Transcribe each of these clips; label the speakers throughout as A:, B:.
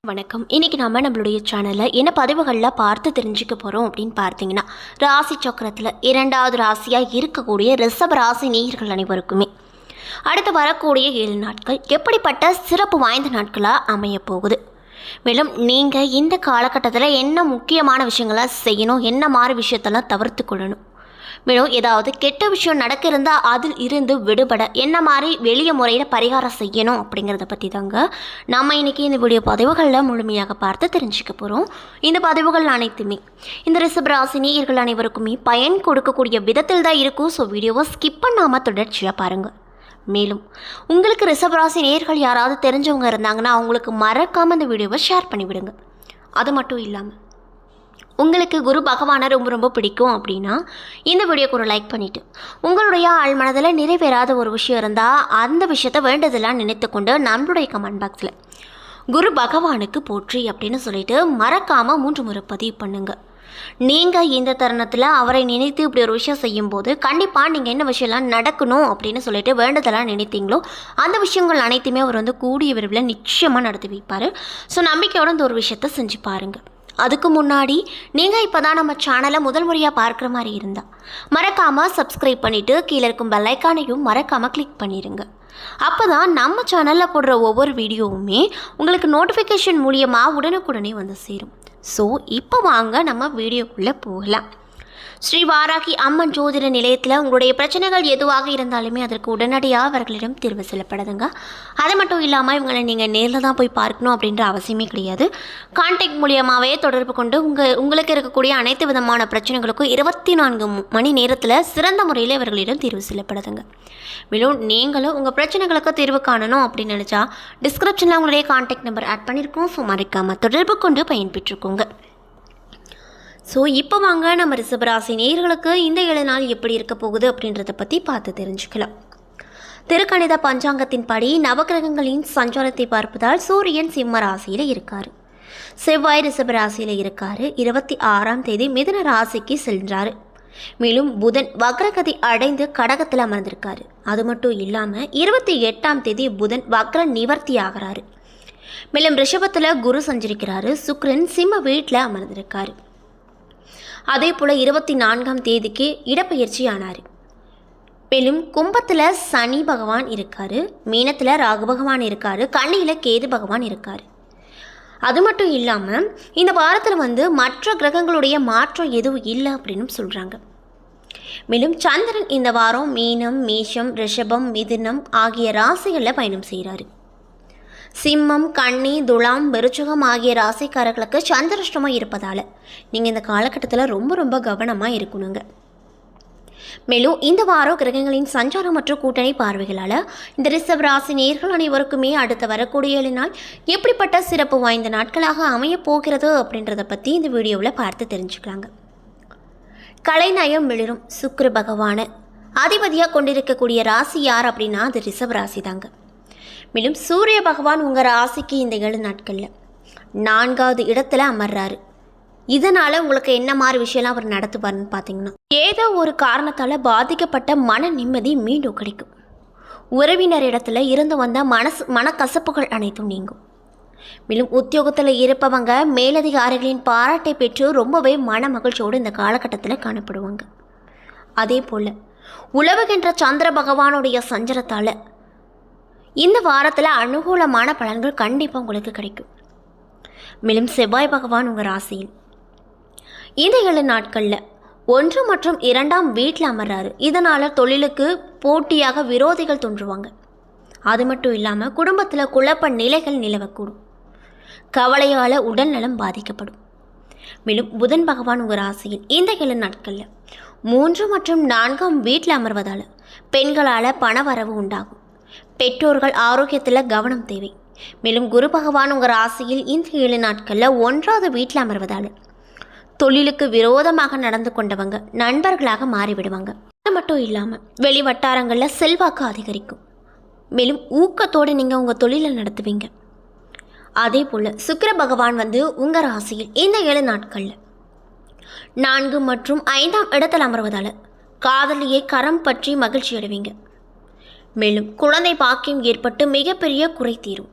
A: வணக்கம். இன்னைக்கு நம்மளுடைய சேனலில் என்ன பதிவுகளில் பார்த்து தெரிஞ்சுக்க போகிறோம் அப்படின்னு பார்த்தீங்கன்னா, ராசி சக்கரத்தில் 2வது ராசியாக இருக்கக்கூடிய ரிஷப ராசி நேயர்கள் அனைவருக்குமே அடுத்து வரக்கூடிய 7 நாட்கள் எப்படிப்பட்ட சிறப்பு வாய்ந்த நாட்களாக அமைய போகுது, மேலும் நீங்கள் இந்த காலகட்டத்தில் என்ன முக்கியமான விஷயங்களை செய்யணும், என்ன மாதிரி விஷயத்தெல்லாம் தவிர்த்து கொள்ளணும், மேலும் ஏதாவது கெட்ட விஷயம் நடக்க இருந்தால் அதில் இருந்து விடுபட என்ன மாதிரி எளிய முறையில் பரிகாரம் செய்யணும் அப்படிங்கிறத பற்றி தாங்க நம்ம இன்றைக்கி இந்த வீடியோ பதிவுகளில் முழுமையாக பார்த்து தெரிஞ்சுக்க போகிறோம். இந்த பதிவுகள் அனைத்துமே இந்த ரிஷப ராசி நேயர்கள் அனைவருக்குமே பயன் கொடுக்கக்கூடிய விதத்தில் தான் இருக்கும். ஸோ வீடியோவை ஸ்கிப் பண்ணாமல் தொடர்ச்சியாக பாருங்கள். மேலும் உங்களுக்கு ரிஷப ராசி நேயர்கள் யாராவது தெரிஞ்சவங்க இருந்தாங்கன்னா அவங்களுக்கு மறக்காமல் இந்த வீடியோவை ஷேர் பண்ணிவிடுங்க. அது மட்டும் இல்லாமல் உங்களுக்கு குரு பகவானை ரொம்ப பிடிக்கும் அப்படின்னா இந்த வீடியோக்கு ஒரு லைக் பண்ணிவிட்டு, உங்களுடைய ஆழ்மனதில் நிறைவேறாத ஒரு விஷயம் இருந்தால் அந்த விஷயத்தை வேண்டதெல்லாம் நினைத்து கொண்டு நம்மளுடைய கமெண்ட் பாக்ஸில் குரு பகவானுக்கு போற்றி அப்படின்னு சொல்லிட்டு மறக்காமல் 3 முறை பதிவு பண்ணுங்கள். நீங்கள் இந்த தருணத்தில் அவரை நினைத்து இப்படி ஒரு விஷயம் செய்யும்போது கண்டிப்பாக நீங்கள் என்ன விஷயம்லாம் நடக்கணும் அப்படின்னு சொல்லிட்டு வேண்டதெல்லாம் நினைத்தீங்களோ அந்த விஷயங்கள் அனைத்துமே அவர் கூடிய விரைவில் நிச்சயமாக நடத்தி வைப்பார். ஸோ நம்பிக்கையோட இந்த ஒரு விஷயத்தை செஞ்சு பாருங்கள். அதுக்கு முன்னாடி நீங்கள் இப்போ தான் நம்ம சேனலை முதல் முறையாக பார்க்குற மாதிரி இருந்தால் மறக்காமல் சப்ஸ்கிரைப் பண்ணிவிட்டு கீழே இருக்கும் பெல் ஐக்கானையும் மறக்காமல் கிளிக் பண்ணிடுங்க. அப்போ தான் நம்ம சேனலில் போடுற ஒவ்வொரு வீடியோவுமே உங்களுக்கு நோட்டிஃபிகேஷன் மூலியமாக உடனுக்குடனே வந்து சேரும். ஸோ இப்போ வாங்க நம்ம வீடியோக்குள்ளே போகலாம். ஸ்ரீ வாராகி அம்மன் ஜோதிட நிலையத்தில் உங்களுடைய பிரச்சனைகள் எதுவாக இருந்தாலுமே அதற்கு உடனடியாக அவர்களிடம் தீர்வு சொல்லப்படுதுங்க. அது மட்டும் இல்லாமல் இவங்களை நீங்கள் நேரில் தான் போய் பார்க்கணும் அப்படின்ற அவசியமே கிடையாது. கான்டாக்ட் மூலியமாகவே தொடர்பு கொண்டு உங்களுக்கு இருக்கக்கூடிய அனைத்து விதமான பிரச்சனைகளுக்கும் 24 மணி நேரத்தில் சிறந்த முறையில் இவர்களிடம் தீர்வு சொல்லப்படுதுங்க. மேலும் நீங்களும் உங்கள் பிரச்சனைகளுக்கு தீர்வு காணணும் அப்படின்னு நினச்சா டிஸ்கிரிப்ஷனில் உங்களுடைய கான்டாக்ட் நம்பர் ஆட் பண்ணியிருக்கோம். ஸோ மறக்காமல் தொடர்பு கொண்டு பயன்பெற்றுக்கோங்க. ஸோ இப்போ வாங்க நம்ம ரிஷபராசி நேயர்களுக்கு இந்த 7 நாள் எப்படி இருக்க போகுது அப்படின்றத பற்றி பார்த்து தெரிஞ்சுக்கலாம். திருக்கணித பஞ்சாங்கத்தின் படி நவகிரகங்களின் சஞ்சாரத்தை பார்ப்பதால் சூரியன் சிம்ம ராசியில் இருக்கார், செவ்வாய் ரிஷபராசியில் இருக்கார், 26ஆம் தேதி மிதுன ராசிக்கு சென்றார். மேலும் புதன் வக்ரகதி அடைந்து கடகத்தில் அமர்ந்திருக்காரு. அது மட்டும் இல்லாமல் 28ஆம் தேதி புதன் வக்ர நிவர்த்தி ஆகிறாரு. மேலும் ரிஷபத்தில் குரு சஞ்சரிக்கிறாரு, சுக்கிரன் சிம்ம வீட்டில் அமர்ந்திருக்காரு. அதே போல் 24ஆம் தேதிக்கு இடப்பெயர்ச்சி ஆனார். மேலும் கும்பத்தில் சனி பகவான் இருக்கார், மீனத்தில் ராகு பகவான் இருக்கார், கன்னியில் கேது பகவான் இருக்கார். அது மட்டும் இல்லாமல் இந்த வாரத்தில் மற்ற கிரகங்களுடைய மாற்றம் எதுவும் இல்லை அப்படின்னு சொல்கிறாங்க. மேலும் சந்திரன் இந்த வாரம் மீனம், மேஷம், ரிஷபம், மிதுனம் ஆகிய ராசிகளில் பயணம் செய்கிறாரு. சிம்மம், கன்னி, துலாம், விருச்சிகம் ஆகிய ராசிக்காரர்களுக்கு சந்திராஷ்டமம் இருப்பதால் நீங்கள் இந்த காலகட்டத்தில் ரொம்ப கவனமாக இருக்கணுங்க. மேலும் இந்த வாரம் கிரகங்களின் சஞ்சாரம் மற்றும் கூட்டணி பார்வைகளால் இந்த ரிஷப ராசி நேயர்கள் அனைவருக்குமே அடுத்து வரக்கூடிய 7 நாள் எப்படிப்பட்ட சிறப்பு வாய்ந்த நாட்களாக அமைய போகிறது அப்படின்றத பற்றி இந்த வீடியோவில் பார்த்து தெரிஞ்சுக்கலாங்க. கலைநயம் மிளிரும் சுக்கிர பகவானை அதிபதியாக கொண்டிருக்கக்கூடிய ராசி யார் அப்படின்னா அது ரிஷப ராசி தாங்க. மேலும் சூரிய பகவான் உங்கள் ராசிக்கு இந்த 7 நாட்களில் 4வது இடத்துல அமர்றாரு. இதனால் உங்களுக்கு என்ன மாதிரி விஷயம்லாம் அவர் நடத்துவார்னு பார்த்தீங்கன்னா, ஏதோ ஒரு காரணத்தால் பாதிக்கப்பட்ட மன நிம்மதி மீண்டும் கிடைக்கும். உறவினர் இடத்துல இருந்து வந்த மனக்கசப்புகள் அனைத்தும் நீங்கும். மேலும் உத்தியோகத்தில் இருப்பவங்க மேலதிகாரிகளின் பாராட்டை பெற்று ரொம்பவே மன மகிழ்ச்சியோடு இந்த காலகட்டத்தில் காணப்படுவாங்க. அதே போல் உழவுகின்ற சந்திர பகவானுடைய சஞ்சரத்தால் இந்த வாரத்தில் அனுகூலமான பலன்கள் கண்டிப்பாக உங்களுக்கு கிடைக்கும். மேலும் செவ்வாய் பகவான் உங்கள் ராசியில் இந்த 7 நாட்களில் 1 மற்றும் 2ஆம் வீட்டில் அமர்றாரு. இதனால் தொழிலுக்கு போட்டியாக விரோதிகள் தோன்றுவாங்க. அது மட்டும் இல்லாமல் குடும்பத்தில் குழப்ப நிலைகள் நிலவக்கூடும். கவலையால் உடல்நலம் பாதிக்கப்படும். மேலும் புதன் பகவான் உங்கள் ராசியில் இந்த 7 நாட்களில் 3 மற்றும் 4ஆம் வீட்டில் அமர்வதால் பெண்களால் பணவரவு உண்டாகும். பெற்றோர்கள் ஆரோக்கியத்தில் கவனம் தேவை. மேலும் குரு பகவான் உங்கள் ராசியில் இந்த 7 நாட்களில் 1வது வீட்டில் அமர்வதால் தொழிலுக்கு விரோதமாக நடந்து கொண்டவங்க நண்பர்களாக மாறிவிடுவாங்க. அது மட்டும் இல்லாமல் வெளி வட்டாரங்களில் செல்வாக்கு அதிகரிக்கும். மேலும் ஊக்கத்தோடு நீங்கள் உங்கள் தொழிலை நடத்துவீங்க. அதே போல் சுக்கிர பகவான் உங்கள் ராசியில் இந்த 7 நாட்களில் 4 மற்றும் 5ஆம் இடத்தில் அமர்வதால் காதலியை கரம் பற்றி மகிழ்ச்சி அடைவீங்க. மேலும் குழந்தை பாக்கியம் ஏற்பட்டு மிகப்பெரிய குறை தீரும்.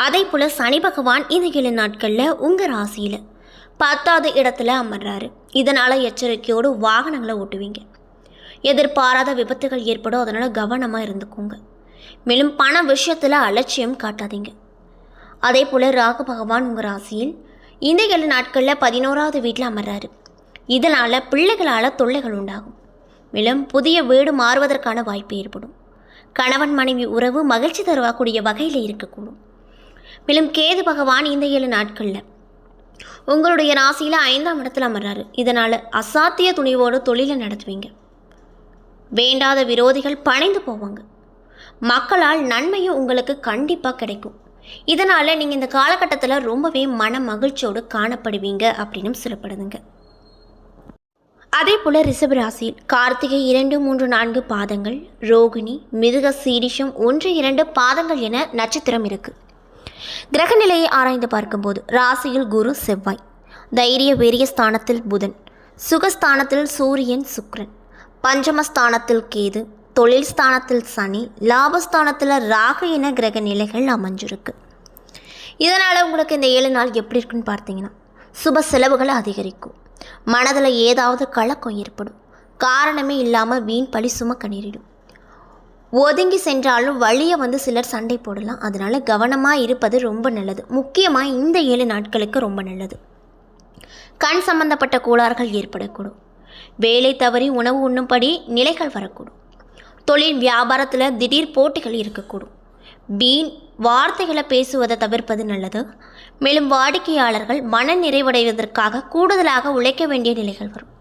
A: அதே போல் சனி பகவான் இந்த 7 நாட்களில் உங்கள் ராசியில் 10வது இடத்துல அமர்றாரு. இதனால் எச்சரிக்கையோடு வாகனங்களை ஓட்டுவீங்க. எதிர்பாராத விபத்துகள் ஏற்படும், அதனால் கவனமாக இருந்துக்கோங்க. மேலும் பண விஷயத்தில் அலட்சியம் காட்டாதீங்க. அதே போல் ராகு பகவான் உங்கள் ராசியில் இந்த 7 நாட்களில் 11வது வீட்டில் அமர்றாரு. இதனால் பிள்ளைகளால் தொல்லைகள் உண்டாகும். மேலும் புதிய வீடு மாறுவதற்கான வாய்ப்பு ஏற்படும். கணவன் மனைவி உறவு மகிழ்ச்சி தரக்கூடிய வகையில் இருக்கக்கூடும். மேலும் கேது பகவான் இந்த 7 நாட்களில் உங்களுடைய ராசியில் 5ஆம் இடத்துல அமர்றாரு. இதனால் அசாத்திய துணிவோடு தொழிலை நடத்துவீங்க. வேண்டாத விரோதிகள் பணிந்து போவாங்க. மக்களால் நன்மையும் உங்களுக்கு கண்டிப்பாக கிடைக்கும். இதனால் நீங்கள் இந்த காலகட்டத்தில் ரொம்பவே மன மகிழ்ச்சியோடு காணப்படுவீங்க அப்படின்னு சொல்லப்படுதுங்க. அதே போல் ரிஷப ராசியில் கார்த்திகை 2, 3, 4 பாதங்கள், ரோகிணி, மிருக சீரிஷம் 1, 2 பாதங்கள் என நட்சத்திரம் இருக்குது. கிரக நிலையை ஆராய்ந்து பார்க்கும்போது ராசியில் குரு, செவ்வாய், தைரிய வீரிய ஸ்தானத்தில் புதன், சுகஸ்தானத்தில் சூரியன், சுக்கிரன், பஞ்சமஸ்தானத்தில் கேது, தொழில் ஸ்தானத்தில் சனி, லாபஸ்தானத்தில் ராகு என கிரக நிலைகள் அமைஞ்சிருக்கு. இதனால் உங்களுக்கு இந்த 7 நாள் எப்படி இருக்குன்னு பார்த்தீங்கன்னா, சுப செலவுகளை அதிகரிக்கும். மனதில் ஏதாவது கலக்கம் ஏற்படும். காரணமே இல்லாமல் வீண் பழி சுமக்க நேரிடும். ஒதுங்கி சென்றாலும் வழியை சிலர் சண்டை போடலாம். அதனால் கவனமாக இருப்பது ரொம்ப நல்லது. முக்கியமாக இந்த 7 நாட்களுக்கு ரொம்ப நல்லது. கண் சம்பந்தப்பட்ட கோளாறுகள் ஏற்படக்கூடும். வேலை தவறி உணவு உண்ணும்படி நிலைகள் வரக்கூடும். தொழில் வியாபாரத்தில் திடீர் போட்டிகள் இருக்கக்கூடும். வீண் வார்த்தைகளை பேசுவதை தவிர்ப்பது நல்லது. மேலும் வாடிக்கையாளர்கள் மன நிறைவடைவதற்காக கூடுதலாக உழைக்க வேண்டிய நிலைகள் வரும்.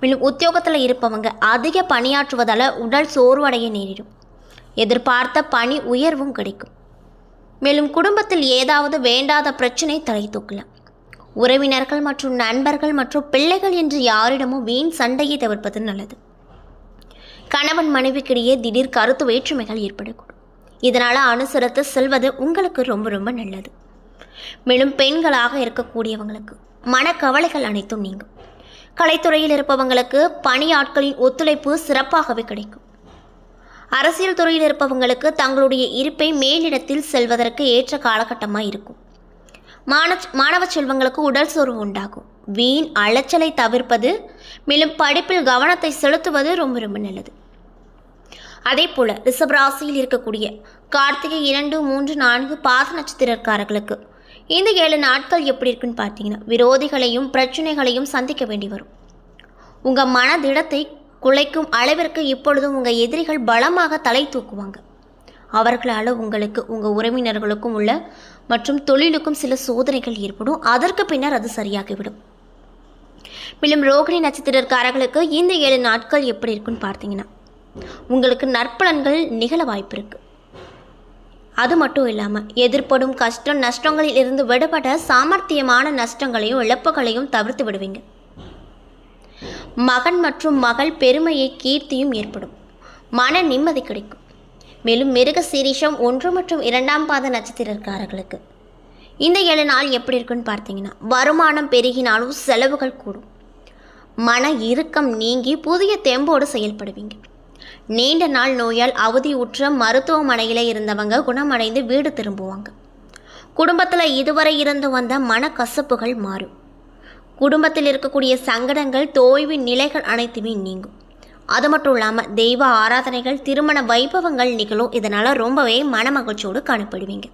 A: மேலும் உத்தியோகத்தில் இருப்பவங்க அதிக பணியாற்றுவதால் உடல் சோர்வடைய நேரிடும். எதிர்பார்த்த பணி உயர்வும் கிடைக்கும். மேலும் குடும்பத்தில் ஏதாவது வேண்டாத பிரச்சனை தலை தூக்கலாம். உறவினர்கள் மற்றும் நண்பர்கள் மற்றும் பிள்ளைகள் என்று யாரிடமும் வீண் சண்டையை தவிர்ப்பது நல்லது. கணவன் மனைவிக்கிடையே திடீர் கருத்து வேற்றுமைகள் ஏற்படக்கூடும். இதனால் அனுசரித்து செல்வது உங்களுக்கு ரொம்ப ரொம்ப நல்லது. மேலும் பெண்களாக இருக்கக்கூடியவங்களுக்கு மனக்கவலைகள் அனைத்தும் நீங்கும். கலைத்துறையில் இருப்பவங்களுக்கு பணியாட்களின் ஒத்துழைப்பு சிறப்பாகவே கிடைக்கும். அரசியல் துறையில் இருப்பவங்களுக்கு தங்களுடைய இருப்பை மேலிடத்தில் செல்வதற்கு ஏற்ற காலகட்டமாக இருக்கும். மாணவ செல்வங்களுக்கு உடல் சோர்வு உண்டாகும். வீண் அலைச்சலை தவிர்ப்பது, மேலும் படிப்பில் கவனத்தை செலுத்துவது ரொம்ப ரொம்ப நல்லது. அதே போல் ரிஷபராசியில் இருக்கக்கூடிய கார்த்திகை 2, 3, 4 பாத நட்சத்திரக்காரர்களுக்கு இந்த 7 நாட்கள் எப்படி இருக்குன்னு பார்த்தீங்கன்னா, விரோதிகளையும் பிரச்சனைகளையும் சந்திக்க வேண்டி வரும். உங்கள் மனதிடத்தை குலைக்கும் அளவிற்கு இப்பொழுதும் உங்கள் எதிரிகள் பலமாக தலை தூக்குவாங்க. அவர்களால் உங்களுக்கு, உங்கள் உறவினர்களுக்கும் உள்ள மற்றும் தொழிலுக்கும் சில சோதனைகள் ஏற்படும். அதற்கு பின்னர் அது சரியாகிவிடும். மேலும் ரோகிணி நட்சத்திரக்காரர்களுக்கு இந்த 7 நாட்கள் எப்படி இருக்குன்னு பார்த்தீங்கன்னா, உங்களுக்கு நற்பலன்கள் நிகழ வாய்ப்பு இருக்குது. அது மட்டும் இல்லாமல் எதிர்ப்படும் கஷ்டம் நஷ்டங்களில் இருந்து விடுபட சாமர்த்தியமான நஷ்டங்களையும் இழப்புகளையும் தவிர்த்து விடுவீங்க. மகன் மற்றும் மகள் பெருமையை கீர்த்தியும் ஏற்படும். மன நிம்மதி கிடைக்கும். மேலும் மிருக சீரிஷம் 1 மற்றும் 2ஆம் பாத நட்சத்திரக்காரர்களுக்கு இந்த 7 நாள் எப்படி இருக்குன்னு பார்த்தீங்கன்னா, வருமானம் பெருகினாலும் செலவுகள் கூடும். மன இறுக்கம் நீங்கி புதிய தெம்போடு செயல்படுவீங்க. நீண்ட நாள் நோயால் அவதியுற்ற மருத்துவமனையில் இருந்தவங்க குணமடைந்து வீடு திரும்புவாங்க. குடும்பத்தில் இதுவரை இருந்து வந்த மனக்கசப்புகள் மாறும். குடும்பத்தில் இருக்கக்கூடிய சங்கடங்கள், தோய்வு நிலைகள் அனைத்துமே நீங்கும். அது மட்டும் இல்லாமல் தெய்வ ஆராதனைகள், திருமண வைபவங்கள் நிகழும். இதனால் ரொம்பவே மன மகிழ்ச்சியோடு காணப்படுவீங்க.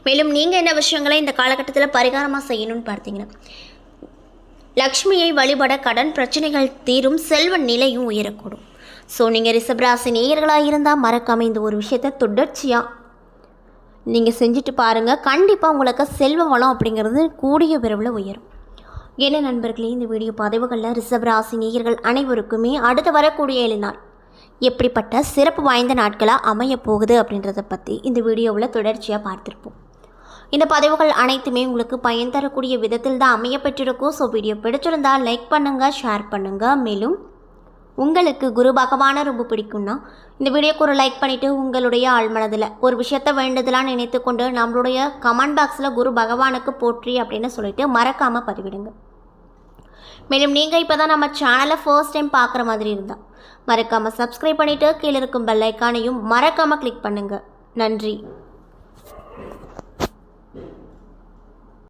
A: மேலும் நீங்கள் என்ன விஷயங்களை இந்த காலகட்டத்தில் பரிகாரமாக செய்யணும்னு பார்த்தீங்கன்னா, லக்ஷ்மியை வழிபட கடன் பிரச்சனைகள் தீரும், செல்வ நிலையும் உயரக்கூடும். ஸோ நீங்கள் ரிஷபராசி நேயர்களாக இருந்தால் மறக்காமல் இந்த ஒரு விஷயத்தை தொடர்ச்சியாக நீங்கள் செஞ்சுட்டு பாருங்கள். கண்டிப்பாக உங்களுக்கு செல்வ வளம் அப்படிங்கிறது கூடிய விரைவில் உயரும். என்ன நண்பர்களே, இந்த வீடியோ பதிவுகளில் ரிஷபராசி நேயர்கள் அனைவருக்குமே அடுத்து வரக்கூடிய 7 நாள் எப்படிப்பட்ட சிறப்பு வாய்ந்த நாட்களாக அமைய போகுது அப்படின்றத பற்றி இந்த வீடியோவில் தொடர்ச்சியாக பார்த்துருப்போம். இந்த பதிவுகள் அனைத்துமே உங்களுக்கு பயன் தரக்கூடிய விதத்தில் தான் அமையப்பட்டிருக்கும். ஸோ வீடியோ பிடிச்சிருந்தால் லைக் பண்ணுங்கள், ஷேர் பண்ணுங்கள். மேலும் உங்களுக்கு குரு பகவானை ரொம்ப பிடிக்கும்னா இந்த வீடியோக்கு ஒரு லைக் பண்ணிவிட்டு உங்களுடைய ஆழ்மனதில் ஒரு விஷயத்தை வேண்டுதலாக நினைத்து கொண்டு நம்மளுடைய கமெண்ட் பாக்ஸில் குரு பகவானுக்கு போற்றி அப்படின்னு சொல்லிட்டு மறக்காமல் பதிவிடுங்க. மேலும் நீங்கள் இப்போ தான் நம்ம சேனலை ஃபர்ஸ்ட் டைம் பார்க்குற மாதிரி இருந்தால் மறக்காமல் சப்ஸ்கிரைப் பண்ணிவிட்டு கீழே இருக்கும் பெல் ஐக்கானையும் மறக்காமல் கிளிக் பண்ணுங்கள். நன்றி.